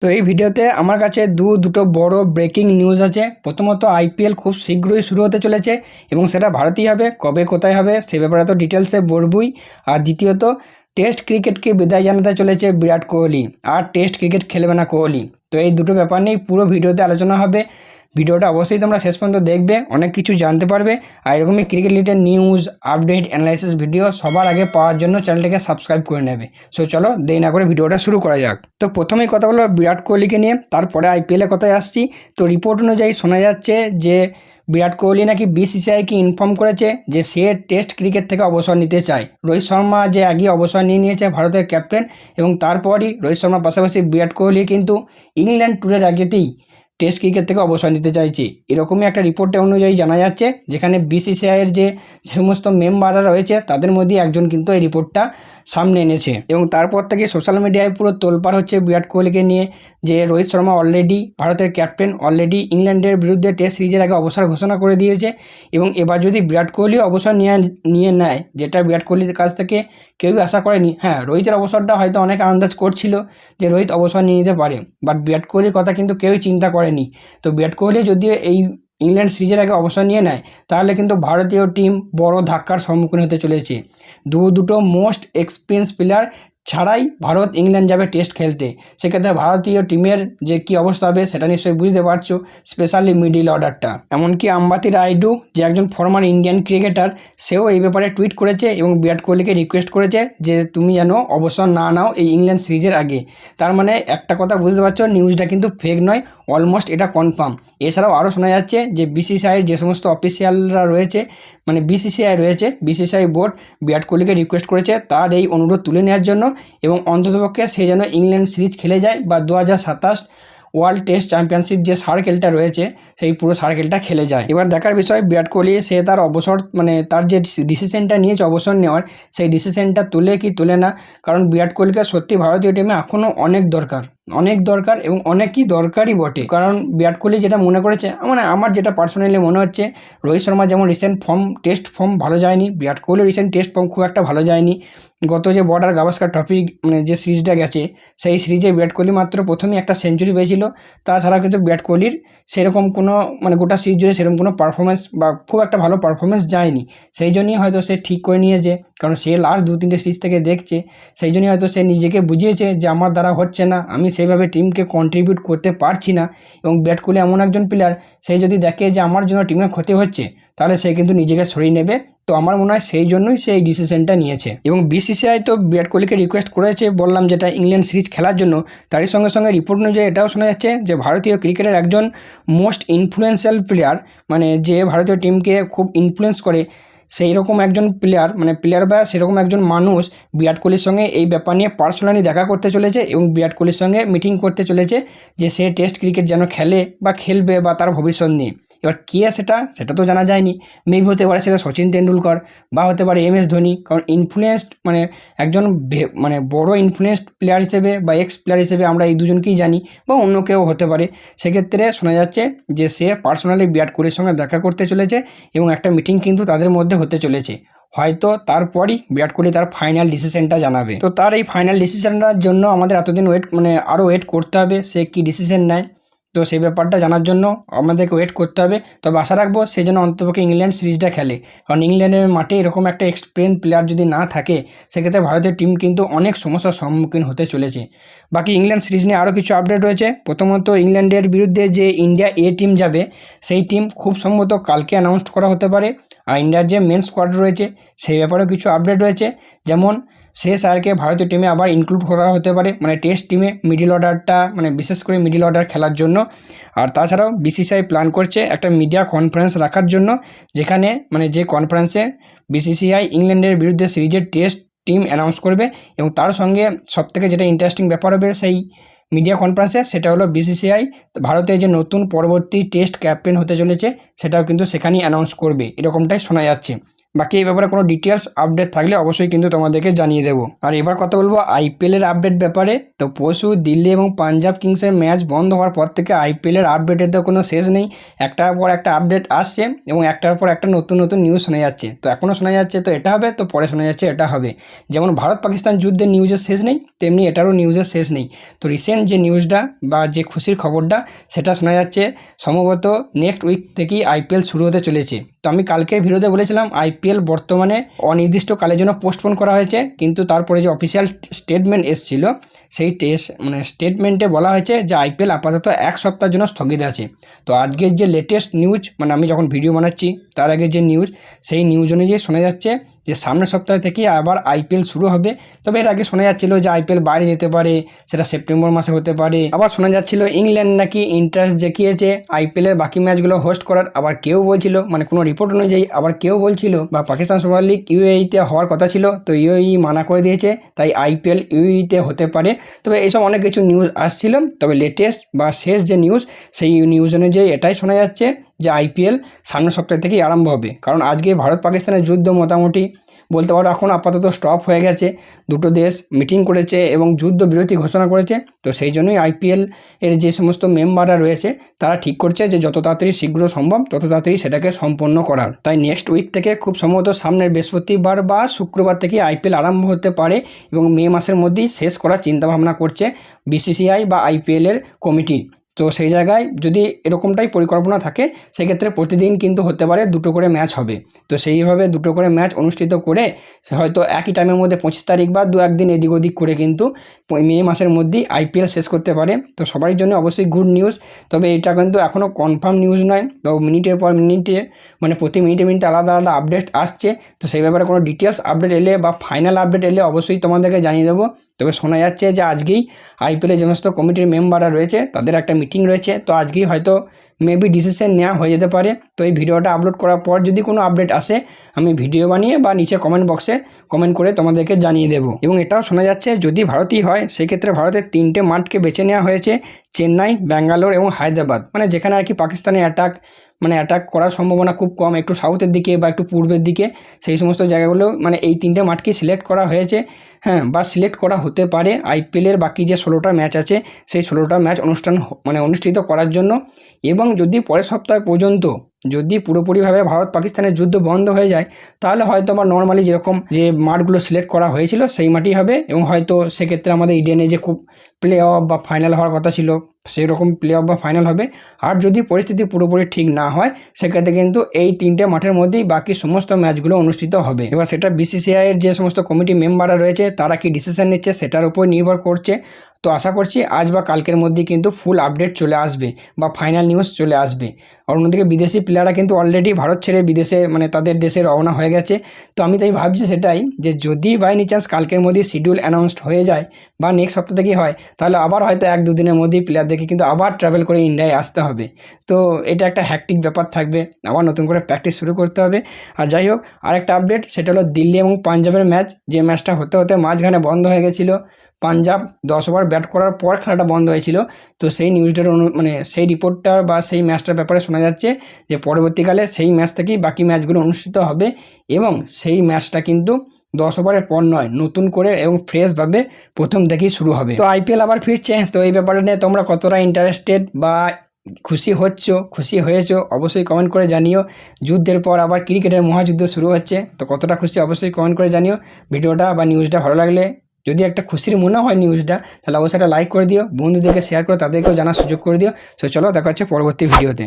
তো এই ভিডিওতে আমার কাছে দুটো বড় ব্রেকিং নিউজ আছে। প্রথমত আইপিএল খুব শীঘ্রই শুরু হতে চলেছে এবং সেটা ভারতেই হবে। কবে কোথায় হবে সে ব্যাপারে তো ডিটেলসে বলবই। আর দ্বিতীয়ত টেস্ট ক্রিকেটকে বিদায় জানাতে চলেছে বিরাট কোহলি, আর টেস্ট ক্রিকেট খেলবে না কোহলি। তো এই দুটো ব্যাপার নিয়েই পুরো ভিডিওতে আলোচনা হবে। ভিডিওটা অবশ্যই তোমরা শেষ পর্যন্ত দেখবে, অনেক কিছু জানতে পারবে। আর এরকমই cricket related news, update, analysis video সবার আগে পাওয়ার জন্য চ্যানেলটাকে সাবস্ক্রাইব করে নেবে। সো চলো দেরি না করে ভিডিওটা শুরু করা যাক। তো প্রথমেই কথা বলবো বিরাট কোহলিকে নিয়ে, তারপরে আইপিএলের কথায় আসছি। তো রিপোর্ট অনুযায়ী শোনা যাচ্ছে যে বিরাট কোহলি নাকি বিসিসিআইকে ইনফর্ম করেছে যে সে টেস্ট ক্রিকেট থেকে অবসর নিতে চায়। রোহিত শর্মা যে আগে অবসর নিয়ে নিয়েছে ভারতের ক্যাপ্টেন, এবং তারপরই রোহিত শর্মার পাশাপাশি বিরাট কোহলি কিন্তু ইংল্যান্ড ট্যুরের আগেতেই টেস্ট ক্রিকেট থেকে অবসর নিতে চাইছে। এরকমই একটা রিপোর্টে অনুযায়ী জানা যাচ্ছে, যেখানে বিসিসিআইয়ের যে সমস্ত মেম্বাররা রয়েছে তাদের মধ্যে একজন কিন্তু এই রিপোর্টটা সামনে এনেছে। এবং তারপর থেকে সোশ্যাল মিডিয়ায় পুরো তোলপাড় হচ্ছে বিরাট কোহলিকে নিয়ে, যে রোহিত শর্মা অলরেডি ভারতের ক্যাপ্টেন, অলরেডি ইংল্যান্ডের বিরুদ্ধে টেস্ট সিরিজের আগে অবসর ঘোষণা করে দিয়েছে। এবং এবার যদি বিরাট কোহলি অবসর নিয়ে নেয়, যেটা বিরাট কোহলির কাছ থেকে কেউই আশা করেনি। হ্যাঁ, রোহিতের অবসরটা হয়তো অনেকে আন্দাজ করছিল যে রোহিত অবসর নিয়ে নিতে পারে, বাট বিরাট কোহলির কথা কিন্তু কেউই চিন্তা করেনি। তো বিরাট কোহলি যদি এই ইংল্যান্ড সিরিজের আগে অবসর নিয়ে নেয়, তাহলে কিন্তু ভারতীয় টিম বড় ধাক্কার সম্মুখীন হতে চলেছে। দুটো মোস্ট এক্সপিরিয়েন্স প্লেয়ার ছাড়াই ভারত ইংল্যান্ড যাবে টেস্ট খেলতে। সেক্ষেত্রে ভারতীয় টিমের যে কী অবস্থা হবে সেটা নিশ্চয়ই বুঝতে পারছো, স্পেশালি মিডিল অর্ডারটা। এমনকি আম্বাতি রায়ডু, যে একজন ফরমার ইন্ডিয়ান ক্রিকেটার, সেও এই ব্যাপারে টুইট করেছে এবং বিরাট কোহলিকে রিকোয়েস্ট করেছে যে তুমি যেন অবসর না নাও এই ইংল্যান্ড সিরিজের আগে। তার মানে একটা কথা বুঝতে পারছো, নিউজটা কিন্তু ফেক নয়, অলমোস্ট এটা কনফার্ম। এছাড়াও আরও শোনা যাচ্ছে যে বিসিসিআইয়ের যে সমস্ত অফিসিয়ালরা রয়েছে, মানে বিসিসিআই বোর্ড বিরাট কোহলিকে রিকোয়েস্ট করেছে তার এই অনুরোধ তুলে নেওয়ার জন্য, এবং অন্ততপক্ষে সে যেন ইংল্যান্ড সিরিজ খেলে যায় বা 2027 ওয়ার্ল্ড টেস্ট চ্যাম্পিয়নশিপ যে সার্কেলটা রয়েছে সেই পুরো সার্কেলটা খেলে যায়। এবার দেখার বিষয় বিরাট কোহলি সে তার অবসর, মানে তার যে ডিসিশনটা নিয়েছে অবসর নেওয়ার, সেই ডিসিশনটা তুলে কি তুলে না। কারণ বিরাট কোহলিকে সত্যি ভারতীয় টিমে এখনও অনেক দরকার এবং অনেকই দরকারই বটে। কারণ বিরাট কোহলি যেটা মনে করেছে, মানে আমার যেটা পার্সোনালি মনে হচ্ছে, রোহিত শর্মা যেমন রিসেন্ট টেস্ট ফর্ম ভালো যায়নি, Virat Kohli recent test form খুব একটা ভালো যায়নি। গত যে বর্ডার গাভাস্কার ট্রফি মানে যে সিরিজটা গেছে, সেই সিরিজে বিরাট কোহলি মাত্র প্রথমেই একটা সেঞ্চুরি পেয়েছিল। তাছাড়া কিন্তু বিরাট কোহলির সেরকম কোনো, মানে গোটা সিরিজ জুড়ে সেরকম কোনো পারফরমেন্স বা খুব একটা ভালো পারফরমেন্স যায়নি। সেই জন্যই হয়তো সে ঠিক করে নিয়েছে, কারণ সে লাস্ট 2-3টে সিরিজ থেকে দেখছে। সেই জন্যই হয়তো সে নিজেকে বুঝিয়েছে যে আমার দ্বারা হচ্ছে না, আমি সেইভাবে টিমকে কন্ট্রিবিউট করতে পারছি না। এবং বিরাট কোহলি এমন একজন প্লেয়ার, সে যদি দেখে যে আমার জন্য টিমের ক্ষতি হচ্ছে, তাহলে সে কিন্তু নিজেকে সরিয়ে নেবে। তো আমার মনে হয় সেই জন্যই সে এই ডিসিশনটা নিয়েছে। এবং বিসিসিআই তো বিরাট কোহলিকে রিকোয়েস্ট করেছে, বললাম যেটা ইংল্যান্ড সিরিজ খেলার জন্য। তারই সঙ্গে সঙ্গে রিপোর্ট অনুযায়ী এটাও শোনা যাচ্ছে যে ভারতীয় ক্রিকেটের একজন মোস্ট ইনফ্লুয়েন্সিয়াল প্লেয়ার, মানে যে ভারতীয় টিমকে খুব ইনফ্লুয়েন্স করে, সেই রকম একজন প্লেয়ার বা সেরকম একজন মানুষ বিরাট কোহলির সঙ্গে এই ব্যাপার নিয়ে পার্সোনালি দেখা করতে চলেছে এবং বিরাট কোহলির সঙ্গে মিটিং করতে চলেছে যে সে টেস্ট ক্রিকেট যেন খেলে বা খেলবে বা তার ভবিষ্যৎ নিয়ে। এবার কে সেটা তো জানা যায়নি। মেবি হতে পারে সেটা সচিন তেন্ডুলকর বা হতে পারে MS ধোনি। কারণ ইনফ্লুয়েন্সড, মানে একজন মানে বড় ইনফ্লুয়েন্সড প্লেয়ার হিসেবে বা এক্স প্লেয়ার হিসেবে আমরা এই দুজনকেই জানি, বা অন্য কেউ হতে পারে। সেক্ষেত্রে শোনা যাচ্ছে যে সে পার্সোনালি বিরাট কোহলির সঙ্গে দেখা করতে চলেছে এবং একটা মিটিং কিন্তু তাদের মধ্যে হতে চলেছে। হয়তো তারপরই বিরাট কোহলি তার ফাইনাল ডিসিশনটা জানাবে। তো তার এই ফাইনাল ডিসিশনটার জন্য আমাদের এতদিন আরও ওয়েট করতে হবে, সে কী ডিসিশন নেয়। তো সেই ব্যাপারটা জানার জন্য আমাদেরকে ওয়েট করতে হবে। তবে আশা রাখবো সে যেন অন্ততপক্ষে ইংল্যান্ড সিরিজটা খেলে, কারণ ইংল্যান্ডের মাঠে এরকম একটা এক্সপিরিয়েন্স প্লেয়ার যদি না থাকে, সেক্ষেত্রে ভারতের টিম কিন্তু অনেক সমস্যার সম্মুখীন হতে চলেছে। বাকি ইংল্যান্ড সিরিজ নিয়ে আরও কিছু আপডেট রয়েছে। প্রথমত ইংল্যান্ডের বিরুদ্ধে যে ইন্ডিয়া এ টিম যাবে, সেই টিম খুব সম্ভবত কালকে অ্যানাউন্স করা হতে পারে। আর ইন্ডিয়ার যে মেন স্কোয়াড রয়েছে সেই ব্যাপারেও কিছু আপডেট রয়েছে, যেমন শেষ আরকে ভারতীয় টিমে আবার ইনক্লুড করা হতে পারে, মানে টেস্ট টিমে মিডিল অর্ডারটা, মানে বিশেষ করে মিডিল অর্ডার খেলার জন্য। আর তাছাড়াও বিসিসিআই প্ল্যান করছে একটা মিডিয়া কনফারেন্স রাখার জন্য, যেখানে মানে যে কনফারেন্সে বিসিসিআই ইংল্যান্ডের বিরুদ্ধে সিরিজের টেস্ট টিম অ্যানাউন্স করবে। এবং তার সঙ্গে সবথেকে যেটা ইন্টারেস্টিং ব্যাপার হবে সেই মিডিয়া কনফারেন্সে, সেটা হলো বিসিসিআই ভারতের যে নতুন পরবর্তী টেস্ট ক্যাপ্টেন হতে চলেছে সেটাও কিন্তু সেখানেই অ্যানাউন্স করবে, এরকমটাই শোনা যাচ্ছে। বাকি এই ব্যাপারে কোনো ডিটেলস আপডেট থাকলে অবশ্যই কিন্তু তোমাদেরকে জানিয়ে দেবো। আর এবার কথা বলবো আইপিএলের আপডেট ব্যাপারে। তো পরশু দিল্লি এবং পাঞ্জাব কিংসের ম্যাচ বন্ধ হওয়ার পর থেকে আইপিএলের আপডেটের তো কোনো শেষ নেই, একটার পর একটা আপডেট আসছে এবং একটার পর একটা নতুন নতুন নিউজ শোনা যাচ্ছে। তো এখনও শোনা যাচ্ছে তো এটা হবে, তো পরে শোনা যাচ্ছে এটা হবে। যেমন ভারত পাকিস্তান যুদ্ধের নিউজের শেষ নেই, তেমনি এটারও নিউজের শেষ নেই। তো রিসেন্ট যে নিউজটা বা যে খুশির খবরটা সেটা শোনা যাচ্ছে সম্ভবত নেক্সট উইক থেকেই আইপিএল শুরু হতে চলেছে। তো আমি কালকের ভিডিওতে বলেছিলাম আইপিএল বর্তমানে অনির্দিষ্টকালের জন্য পোস্টপোন করা হয়েছে, কিন্তু তারপরে যে অফিসিয়াল স্টেটমেন্ট এসেছিল সেই স্টেটমেন্টে বলা হয়েছে যে আইপিএল আপাতত 1 সপ্তাহের জন্য স্থগিত আছে। তো আজকের যে লেটেস্ট নিউজ, মানে আমি যখন ভিডিও বানাচ্ছি তার আগে যে নিউজ, সেই নিউজ অনুযায়ী শোনা যাচ্ছে যে সামনের সপ্তাহ থেকে আবার আইপিএল শুরু হবে। তবে এর আগে শোনা যাচ্ছিল যে আইপিএল বাইরে যেতে পারে, সেটা সেপ্টেম্বর মাসে হতে পারে। আবার শোনা যাচ্ছিল ইংল্যান্ড নাকি ইন্টারেস্ট দেখিয়েছে আইপিএলের বাকি ম্যাচগুলো হোস্ট করার। আবার কেউ বলছিল, মানে কোনো রিপোর্ট অনুযায়ী আবার কেউ বলছিল বা পাকিস্তান সুপার লিগ ইউএইতে হওয়ার কথা ছিল, তো ইউএই মানা করে দিয়েছে, তাই আইপিএল ইউএইতে হতে পারে। তবে এইসব অনেক কিছু নিউজ আসছিল, তবে লেটেস্ট বা শেষ যে নিউজ সেই নিউজ অনুযায়ী এটাই শোনা যাচ্ছে যে আইপিএল সামনের সপ্তাহ থেকেই আরম্ভ হবে। কারণ আজকে ভারত পাকিস্তানের যুদ্ধ মোটামুটি বলতে পারো এখন আপাতত স্টপ হয়ে গেছে, দুটো দেশ মিটিং করেছে এবং যুদ্ধ বিরতি ঘোষণা করেছে। তো সেই জন্যই আইপিএল এর যে সমস্ত মেম্বাররা রয়েছে তারা ঠিক করছে যে যত তাড়াতাড়ি শীঘ্র সম্ভব তত তাড়াতাড়ি সেটাকে সম্পন্ন করার। তাই নেক্সট উইক থেকে খুব সম্ভবত সামনের বৃহস্পতিবার বা শুক্রবার থেকে আইপিএল আরম্ভ হতে পারে এবং মে মাসের মধ্যেই শেষ করার চিন্তাভাবনা করছে বিসিসিআই বা আইপিএলের কমিটি। তো সেই জায়গায় যদি এরকমটাই পরিকল্পনা থাকে সেক্ষেত্রে প্রতিদিন কিন্তু হতে পারে 2টো করে ম্যাচ হবে। তো সেইভাবে 2টো করে ম্যাচ অনুষ্ঠিত করে হয়তো একই টাইমের মধ্যে 25 তারিখ বা 2-1 দিন এদিক ওদিক করে কিন্তু মে মাসের মধ্যেই আইপিএল শেষ করতে পারে। তো সবার জন্য অবশ্যই গুড নিউজ। তবে এটা কিন্তু এখনও কনফার্ম নিউজ নয়, তো মিনিটের পর মিনিটে মানে প্রতি মিনিটে মিনিটে আলাদা আলাদা আপডেট আসছে। তো সেই ব্যাপারে কোনো ডিটেলস আপডেট এলে বা ফাইনাল আপডেট এলে অবশ্যই তোমাদেরকে জানিয়ে দেবো। তবে শোনা যাচ্ছে যে আজকেই আইপিএলের যে সমস্ত কমিটির মেম্বাররা রয়েছে তাদের একটা মিটিং রয়েছে, তো আজকেই হয়তো মেবি ডিসিশন নেওয়া হয়ে যেতে পারে। তো এই ভিডিওটা আপলোড করার পর যদি কোনো আপডেট আসে আমি ভিডিও বানিয়ে বা নিচে কমেন্ট বক্সে কমেন্ট করে তোমাদেরকে জানিয়ে দেবো। এবং এটাও শোনা যাচ্ছে যদি ভারতই হয় সেক্ষেত্রে ভারতের 3টে মাঠকে বেছে নেওয়া হয়েছে, চেন্নাই, ব্যাঙ্গালোর এবং হায়দ্রাবাদ, মানে যেখানে আর কি পাকিস্তানের অ্যাটাক করার সম্ভাবনা খুব কম, একটু সাউথের দিকে বা একটু পূর্বের দিকে, সেই সমস্ত জায়গাগুলো মানে এই 3টে মাঠকে সিলেক্ট করা হয়েছে। হ্যাঁ, বা সিলেক্ট করা হতে পারে আইপিএলের বাকি যে 16টা ম্যাচ আছে সেই 16টা ম্যাচ অনুষ্ঠিত করার জন্য। এবং যদি পরের সপ্তাহ পর্যন্ত যদি পুরোপুরিভাবে ভারত পাকিস্তানের যুদ্ধ বন্ধ হয়ে যায় তাহলে হয়তো আবার নর্মালি যেরকম যে মাঠগুলো সিলেক্ট করা হয়েছিল সেই মাঠই হবে এবং হয়তো সেক্ষেত্রে আমাদের ইডেনে যে খুব প্লে অফ বা ফাইনাল হওয়ার কথা ছিল সেই রকম প্লে অফ বা ফাইনাল হবে। আর যদি পরিস্থিতি পুরোপুরি ঠিক না হয় সেক্ষেত্রে কিন্তু এই 3টে মাঠের মধ্যেই বাকি সমস্ত ম্যাচগুলো অনুষ্ঠিত হবে। এবার সেটা বিসিসিআইয়ের যে সমস্ত কমিটি মেম্বাররা রয়েছে তারা কি ডিসিশন নিচ্ছে সেটার উপর নির্ভর করছে। তো আশা করছি আজ বা কালকের মধ্যেই কিন্তু ফুল আপডেট চলে আসবে বা ফাইনাল নিউজ চলে আসবে। আর অন্যদিকে বিদেশি প্লেয়াররা কিন্তু অলরেডি ভারত ছেড়ে বিদেশে মানে তাদের দেশে রওনা হয়ে গেছে। তো আমি তাই ভাবছি সেটাই যে যদি বাই এনি চান্স কালকের মধ্যেই শিডিউল অ্যানাউন্সড হয়ে যায় বা নেক্সট সপ্তাহ থেকেই হয় তাহলে আবার হয়তো 1-2 দিনের মধ্যেই প্লেয়ারদেরকে কিন্তু আবার ট্রাভেল করে ইন্ডিয়ায় আসতে হবে। তো এটা একটা হ্যাকটিক ব্যাপার থাকবে, আবার নতুন করে প্র্যাকটিস শুরু করতে হবে। আর যাই হোক, আরেকটা আপডেট সেটা হলো দিল্লি এবং পাঞ্জাবের ম্যাচ, যে ম্যাচটা হতে হতে মাঝখানে বন্ধ হয়ে গেছিলো। পাঞ্জাব 10 ওভার ব্যাট করার পর খেলাটা বন্ধ হয়েছিল। তো সেই নিউজটার মানে সেই রিপোর্টটা বা সেই ম্যাচটার ব্যাপারে শোনা যাচ্ছে যে পরবর্তীকালে সেই ম্যাচ থেকেই বাকি ম্যাচগুলো অনুষ্ঠিত হবে এবং সেই ম্যাচটা কিন্তু 10 ওভারের পর নয়, নতুন করে এবং ফ্রেশভাবে প্রথম থেকেই শুরু হবে। তো আইপিএল আবার ফিরছে, তো এই ব্যাপারে নিয়ে তোমরা কতটা ইন্টারেস্টেড বা খুশি হয়েছো অবশ্যই কমেন্ট করে জানিও। যুদ্ধের পর আবার ক্রিকেটের মহাযুদ্ধ শুরু হচ্ছে, তো কতটা খুশি অবশ্যই কমেন্ট করে জানিও। ভিডিওটা বা নিউজটা ভালো লাগলে যদি একটা খুশির মনে হয় নিউজটা তাহলে অবশ্যই একটা লাইক করে দিও, বন্ধুদেরকে শেয়ার করে তাদেরকেও জানার সুযোগ করে দিও। তো চলো দেখা হচ্ছে পরবর্তী ভিডিওতে।